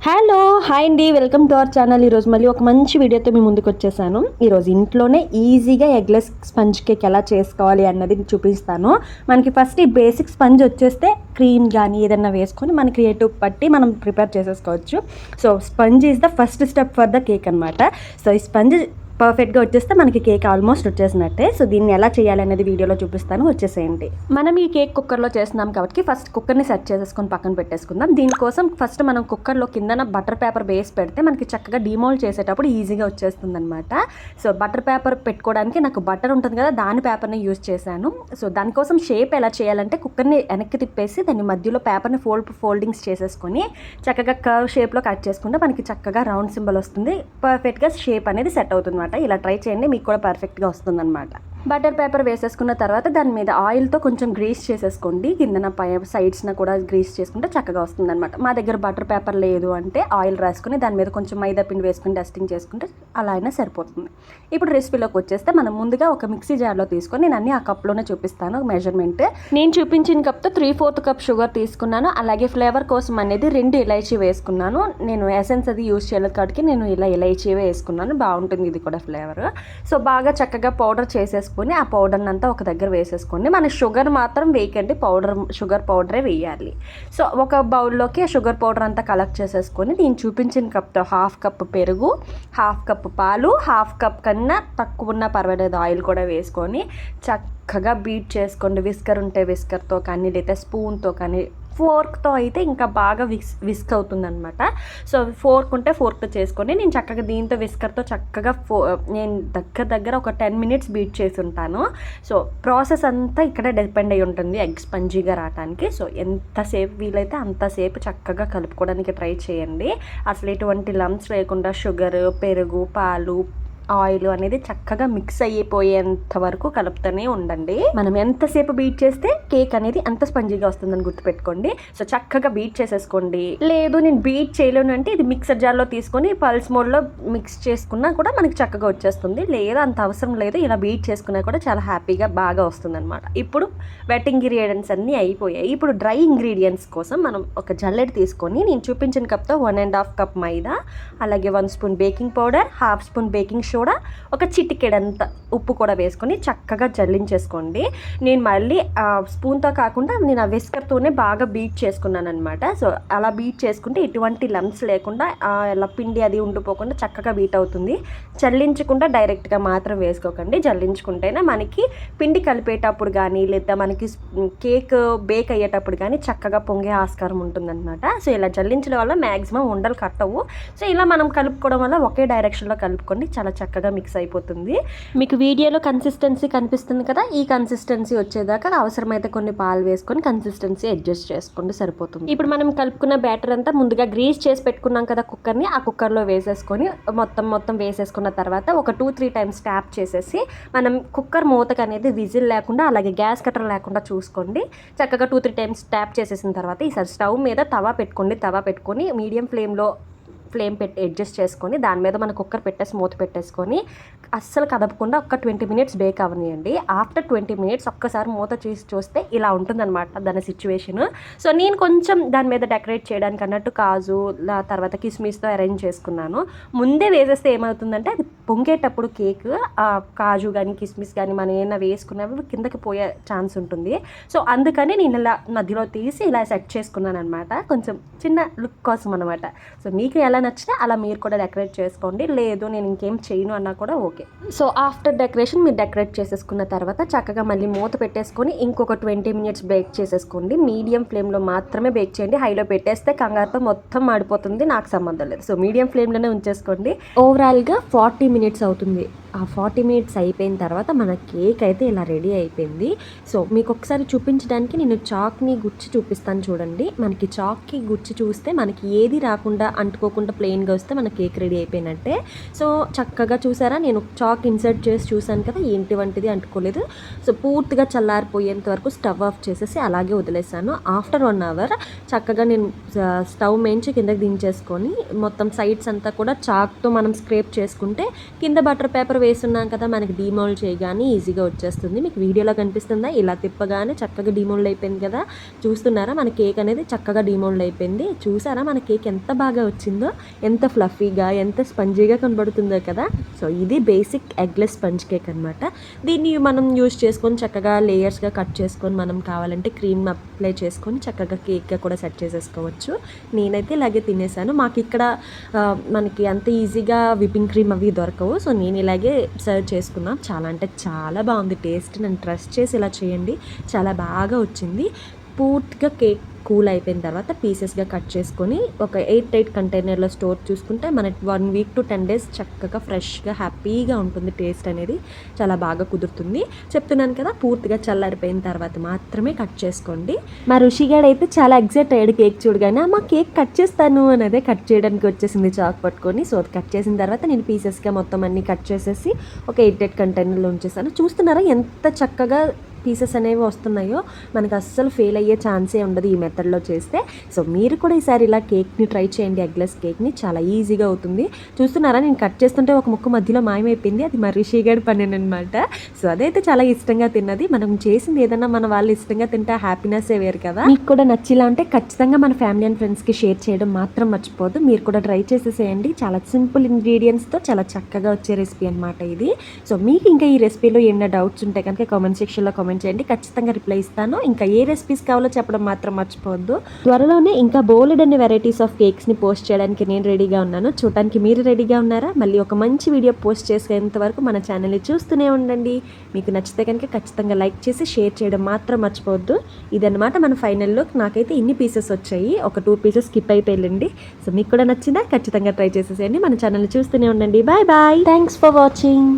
Hello hi అండి, welcome to our channel. ఈరోజు మళ్ళీ ఒక మంచి వీడియోతో మీ ముందుకు వచ్చేసాను. ఈరోజు ఇంట్లోనే ఈజీగా ఎగ్లెస్ స్పంజ్ కేక్ ఎలా చేసుకోవాలి అన్నది చూపిస్తాను. మనకి ఫస్ట్ ఈ బేసిక్ స్పంజ్ వచ్చేస్తే క్రీమ్ కానీ ఏదైనా వేసుకొని మన క్రియేటివ్ బట్టి మనం ప్రిపేర్ చేసేసుకోవచ్చు. So sponge is the first step for the cake అనమాట. సో ఈ స్పంజ్ పర్ఫెక్ట్గా వచ్చేస్తే మనకి కేక్ ఆల్మోస్ట్ వచ్చేసినట్టే. సో దీన్ని ఎలా చేయాలి అనేది వీడియోలో చూపిస్తాను, వచ్చేసేయండి. మనం ఈ కేక్ కుక్కర్లో చేస్తున్నాం కాబట్టి ఫస్ట్ కుక్కర్ని సెట్ చేసేసుకొని పక్కన పెట్టేసుకుందాం. దీనికోసం ఫస్ట్ మనం కుక్కర్లో కిందన బటర్ పేపర్ వేసి పెడితే మనకి చక్కగా డిమోల్డ్ చేసేటప్పుడు ఈజీగా వచ్చేస్తుంది అనమాట. సో బటర్ పేపర్ పెట్టుకోవడానికి నాకు బటర్ ఉంటుంది కదా, దాని పేపర్ని యూజ్ చేశాను. సో దానికోసం షేప్ ఎలా చేయాలంటే కుక్కర్ని వెనక్కి తిప్పేసి దాని మధ్యలో పేపర్ని ఫోల్డింగ్స్ చేసేసుకొని చక్కగా కర్వ్ షేప్లో కట్ చేసుకుంటే మనకి చక్కగా రౌండ్ సింబల్ వస్తుంది. పర్ఫెక్ట్గా షేప్ అనేది సెట్ అవుతుంది. ఇలా ట్రై చేయండి, మీకు కూడా పర్ఫెక్ట్గా వస్తుందన్నమాట. బటర్ పేపర్ వేసేసుకున్న తర్వాత దాని మీద ఆయిల్తో కొంచెం గ్రీస్ చేసేసుకోండి. కిందన పై సైడ్స్న కూడా గ్రీస్ చేసుకుంటే చక్కగా వస్తుందన్నమాట. మా దగ్గర బటర్ పేపర్ లేదు అంటే ఆయిల్ రాసుకొని దాని మీద కొంచెం మైదా పిండి వేసుకుని డస్టింగ్ చేసుకుంటే అలా అయినా సరిపోతుంది. ఇప్పుడు రెసిపీలోకి వచ్చేస్తే మనం ముందుగా ఒక మిక్సీ జార్లో తీసుకొని నేను అన్ని ఆ కప్లోనే చూపిస్తాను మెజర్మెంట్. నేను చూపించిన కప్తో 3/4 కప్ షుగర్ తీసుకున్నాను. అలాగే ఫ్లేవర్ కోసం అనేది 2 ఇలైచీ వేసుకున్నాను. నేను ఎసెన్స్ అది యూజ్ చేయలేదు కాబట్టి నేను ఇలా ఇలైచీ వేసుకున్నాను, బాగుంటుంది ఇది కూడా ఫ్లేవర్. సో బాగా చక్కగా పౌడర్ చేసేసుకుని ఆ పౌడర్ని అంతా ఒక దగ్గర వేసేసుకోండి. మన షుగర్ మాత్రం వేయకండి, షుగర్ పౌడరే వేయాలి. సో ఒక బౌల్లోకి షుగర్ పౌడర్ అంతా కలెక్ట్ చేసేసుకొని నేను చూపించిన కప్తో 1/2 కప్ పెరుగు, 1/2 కప్ పాలు, 1/2 కప్ కన్నా తక్కువ ఉన్న పర్వాలేదు ఆయిల్ కూడా వేసుకొని చక్కగా బీట్ చేసుకోండి. విస్కర్ ఉంటే విస్కర్తో కానీ లేదా స్పూన్తో కానీ, ఫోర్క్తో అయితే ఇంకా బాగా విస్క్ అవుతుంది అనమాట. సో ఫోర్క్ ఉంటే ఫోర్క్తో చేసుకొని నేను చక్కగా దీంతో విస్కర్తో చక్కగా నేను దగ్గర ఒక 10 మినిట్స్ బీట్ చేసి ఉంటాను. సో ప్రాసెస్ అంతా ఇక్కడ డిపెండ్ అయి ఉంటుంది ఎగ్ స్పంజీగా రావడానికి. సో ఎంతసేపు వీలైతే అంతసేపు చక్కగా కలుపుకోవడానికి ట్రై చేయండి. అసలు ఎటువంటి లంప్స్ లేకుండా షుగర్, పెరుగు, పాలు, ఆయిల్ అనేది చక్కగా మిక్స్ అయిపోయేంత వరకు కలుపుతూనే ఉండండి. మనం ఎంతసేపు బీట్ చేస్తే కేక్ అనేది అంత స్పంజీగా వస్తుందని గుర్తుపెట్టుకోండి. సో చక్కగా బీట్ చేసేసుకోండి. లేదు నేను బీట్ చేయలేను అంటే ఇది మిక్సర్ జార్లో తీసుకొని పల్స్ మోడ్లో మిక్స్ చేసుకున్నా కూడా మనకి చక్కగా వచ్చేస్తుంది. లేదా అంత అవసరం లేదు, ఇలా బీట్ చేసుకున్నా కూడా చాలా హ్యాపీగా బాగా వస్తుంది అనమాట. ఇప్పుడు వెట్ ఇంగ్రీడియంట్స్ అన్నీ అయిపోయాయి. ఇప్పుడు డ్రై ఇంగ్రీడియంట్స్ కోసం మనం ఒక జల్లెడ తీసుకొని నేను చూపించిన కప్తో 1.5 కప్ మైదా, అలాగే 1 spoon baking powder, 1/2 spoon baking soda, ఒక చిటికెడంత ఉప్పు కూడా వేసుకొని చక్కగా జల్లించేసుకోండి. నేను మళ్ళీ స్పూన్తో కాకుండా నేను ఆ విస్కర్తోనే బాగా బీట్ చేసుకున్నాను అనమాట. సో అలా బీట్ చేసుకుంటే ఎటువంటి లంప్స్ లేకుండా ఇలా పిండి అది ఉండిపోకుండా చక్కగా బీట్ అవుతుంది. జల్లించకుండా డైరెక్ట్గా మాత్రం వేసుకోకండి. జల్లించుకుంటేనే మనకి పిండి కలిపేటప్పుడు కానీ లేదా మనకి కేక్ బేక్ అయ్యేటప్పుడు కానీ చక్కగా పొంగే ఆస్కారం ఉంటుందన్నమాట. సో ఇలా జల్లించడం వల్ల మ్యాక్సిమం ఉండలు కట్టవు. సో ఇలా మనం కలుపుకోవడం వల్ల ఒకే డైరెక్షన్లో కలుపుకోండి, చాలా చక్కగా మిక్స్ అయిపోతుంది. మీకు వీడియోలో కన్సిస్టెన్సీ కనిపిస్తుంది కదా, ఈ కన్సిస్టెన్సీ వచ్చేదాకా అవసరమైతే కొన్ని పాలు వేసుకొని కన్సిస్టెన్సీ అడ్జస్ట్ చేసుకోండి, సరిపోతుంది. ఇప్పుడు మనం కలుపుకున్న బ్యాటర్ అంతా ముందుగా గ్రీస్ చేసి పెట్టుకున్నాం కదా కుక్కర్ని, ఆ కుక్కర్లో వేసేసుకొని మొత్తం వేసేసుకున్న తర్వాత ఒక 2-3 టైమ్స్ ట్యాప్ చేసేసి మనం కుక్కర్ మూతకు అనేది విజిల్ లేకుండా అలాగే గ్యాస్ కట్టర్ లేకుండా చూసుకోండి. చక్కగా 2-3 టైమ్స్ ట్యాప్ చేసేసిన తర్వాత ఈసారి స్టవ్ మీద తవా పెట్టుకొని మీడియం ఫ్లేమ్ పెట్టి అడ్జస్ట్ చేసుకొని దాని మీద మన కుక్కర్ పెట్టేసి మూత పెట్టేసుకొని అస్సలు కదపకుండా ఒక 20 మినిట్స్ బేక్ అవనియండి. ఆఫ్టర్ 20 మినిట్స్ ఒక్కసారి మూత చూస్తే ఇలా ఉంటుందన్నమాట దాని సిచ్యువేషన్. సో నేను కొంచెం దాని మీద డెకరేట్ చేయడానికి అన్నట్టు కాజు తర్వాత కిస్మిస్తో అరేంజ్ చేసుకున్నాను. ముందే వేసేస్తే ఏమవుతుందంటే అది పొంగేటప్పుడు కేక్ కాజు కానీ కిస్మిస్ కానీ మనం ఏమైనా వేసుకున్నప్పుడు కిందకి పోయే ఛాన్స్ ఉంటుంది. సో అందుకని నేను ఇలా మధ్యలో తీసి ఇలా సెట్ చేసుకున్నాను అనమాట, కొంచెం చిన్న లుక్ కోసం అనమాట. సో మీకు ఎలా నచ్చితే అలా మీరు కూడా డెకరేట్ చేసుకోండి. లేదు నేను ఇంకేం చేయను అన్నా కూడా ఓకే. సో ఆఫ్టర్ డెకరేషన్ మీరు డెకరేట్ చేసేసుకున్న తర్వాత చక్కగా మళ్ళీ మూత పెట్టేసుకొని ఇంకొక 20 మినిట్స్ బేక్ చేసేసుకోండి. మీడియం ఫ్లేమ్లో మాత్రమే బేక్ చేయండి. హైలో పెట్టేస్తే కంగారుతో మొత్తం మాడిపోతుంది, నాకు సంబంధం లేదు. సో మీడియం ఫ్లేమ్లోనే ఉంచేసుకోండి. ఓవరాల్గా 40 మినిట్స్ అవుతుంది. ఆ 40 మినిట్స్ అయిపోయిన తర్వాత మన కేక్ అయితే ఇలా రెడీ అయిపోయింది. సో మీకు ఒకసారి చూపించడానికి నేను చాక్ని గుచ్చి చూపిస్తాను చూడండి. మనకి చాక్కి గుచ్చి చూస్తే మనకి ఏది రాకుండా అంటుకోకుండా ప్లెయిన్గా వస్తే మన కేక్ రెడీ అయిపోయినట్టే. సో చక్కగా చూసారా, నేను చాక్ ఇన్సర్ట్ చేసి చూసాను కదా, ఏంటి వంటిది అంటుకోలేదు. సో పూర్తిగా చల్లారిపోయేంత వరకు స్టవ్ ఆఫ్ చేసేసి అలాగే వదిలేసాను. ఆఫ్టర్ 1 అవర్ చక్కగా నేను స్టవ్ మేంచి కిందకి దించేసుకొని మొత్తం సైడ్స్ అంతా కూడా చాక్తో మనం స్క్రేప్ చేసుకుంటే కింద బటర్ పేపర్ వేస్తున్నాం కదా, మనకి డీమోల్డ్ చేయగానే ఈజీగా వచ్చేస్తుంది. మీకు వీడియోలో కనిపిస్తుందా, ఇలా తిప్పగానే చక్కగా డీమోల్డ్ అయిపోయింది కదా. చూస్తున్నారా మన కేక్ అనేది చక్కగా డీమోల్డ్ అయిపోయింది. చూసారా మన కేక్ ఎంత బాగా వచ్చిందో, ఎంత ఫ్లఫీగా ఎంత స్పంజీగా కనబడుతుందో కదా. సో ఇది బేసిక్ ఎగ్లెస్ స్పంజ్ కేక్ అనమాట. దీన్ని మనం యూజ్ చేసుకొని చక్కగా లేయర్స్గా కట్ చేసుకొని మనం కావాలంటే క్రీమ్ అప్లై చేసుకొని చక్కగా కేక్గా కూడా సెట్ చేసేసుకోవచ్చు. నేనైతే ఇలాగే తినేసాను. మాకు ఇక్కడ మనకి అంత ఈజీగా విపింగ్ క్రీమ్ అవి దొరకవు. సో నేను ఇలాగే సర్వ్ చేసుకున్నాం. చాలా అంటే చాలా బాగుంది టేస్ట్. నన్ను ట్రస్ట్ చేసి ఇలా చేయండి, చాలా బాగా వచ్చింది. పూర్తిగా కేక్ కూల్ అయిపోయిన తర్వాత పీసెస్గా కట్ చేసుకొని ఒక 8 కంటైనర్లో స్టోర్ చూసుకుంటే మనకి 1 వీక్ to 10 days చక్కగా ఫ్రెష్గా హ్యాపీగా ఉంటుంది. టేస్ట్ అనేది చాలా బాగా కుదురుతుంది. చెప్తున్నాను కదా, పూర్తిగా చల్లారిపోయిన తర్వాత మాత్రమే కట్ చేసుకోండి. మా ఋషిగాడు అయితే చాలా ఎగ్జైట్ అయ్యాడు కేక్ చూడగానే. మా కేక్ కట్ చేస్తాను అని అదే కట్ చేయడానికి వచ్చేసింది చాక్ పట్టుకొని. సో అది కట్ చేసిన తర్వాత నేను పీసెస్గా మొత్తం అన్నీ కట్ చేసేసి ఒక 8 కంటైనర్లో ఉంచేసాను. చూస్తున్నారా ఎంత చక్కగా పీసెస్ అనేవి వస్తున్నాయో. మనకు అస్సలు ఫెయిల్ అయ్యే ఛాన్సే ఉండదు ఈ మెథడ్లో చేస్తే. సో మీరు కూడా ఈసారి ఇలా కేక్ని ట్రై చేయండి. ఎగ్లెస్ కేక్ని చాలా ఈజీగా అవుతుంది. చూస్తున్నారా, నేను కట్ చేస్తుంటే ఒక ముక్క మధ్యలో మాయమైపోయింది. అది మరి రిషిగాడి పని అనమాట. సో అదైతే చాలా ఇష్టంగా తిన్నది. మనం చేసింది ఏదన్నా మన వాళ్ళు ఇష్టంగా తింటే హ్యాపీనెస్సే వేరు కదా. మీకు కూడా నచ్చిలా అంటే ఖచ్చితంగా మన ఫ్యామిలీ అండ్ ఫ్రెండ్స్కి షేర్ చేయడం మాత్రం మర్చిపోదు. మీరు కూడా ట్రై చేసేసేయండి. చాలా సింపుల్ ఇంగ్రీడియంట్స్తో చాలా చక్కగా వచ్చే రెసిపీ అనమాట ఇది. సో మీకు ఇంకా ఈ రెసిపీలో ఏమైనా డౌట్స్ ఉంటే కనుక కామెంట్ సెక్షన్లో కామెంట్ చేయండి, ఖచ్చితంగా రిప్లై ఇస్తాను. ఇంకా ఏ రెసిపీస్ కావాలో చెప్పడం మాత్రం మర్చిపోవద్దు. త్వరలోనే ఇంకా బోలెడ్ అనే వెరైటీస్ ఆఫ్ కేక్స్ని పోస్ట్ చేయడానికి నేను రెడీగా ఉన్నాను. చూడటానికి మీరు రెడీగా ఉన్నారా? మళ్ళీ ఒక మంచి వీడియో పోస్ట్ చేసేంత వరకు మన ఛానల్ని చూస్తూనే ఉండండి. మీకు నచ్చితే కనుక ఖచ్చితంగా లైక్ చేసి షేర్ చేయడం మాత్రం మర్చిపోవద్దు. ఇదన్నమాట మన ఫైనల్ లుక్. నాకైతే ఇన్ని పీసెస్ వచ్చాయి, ఒక 2 పీసెస్ స్కిప్ అయిపోయింది. సో మీకు కూడా నచ్చిందా? ఖచ్చితంగా ట్రై చేసేసేయండి. మన ఛానల్ని చూస్తూనే ఉండండి. Bye bye, thanks for watching.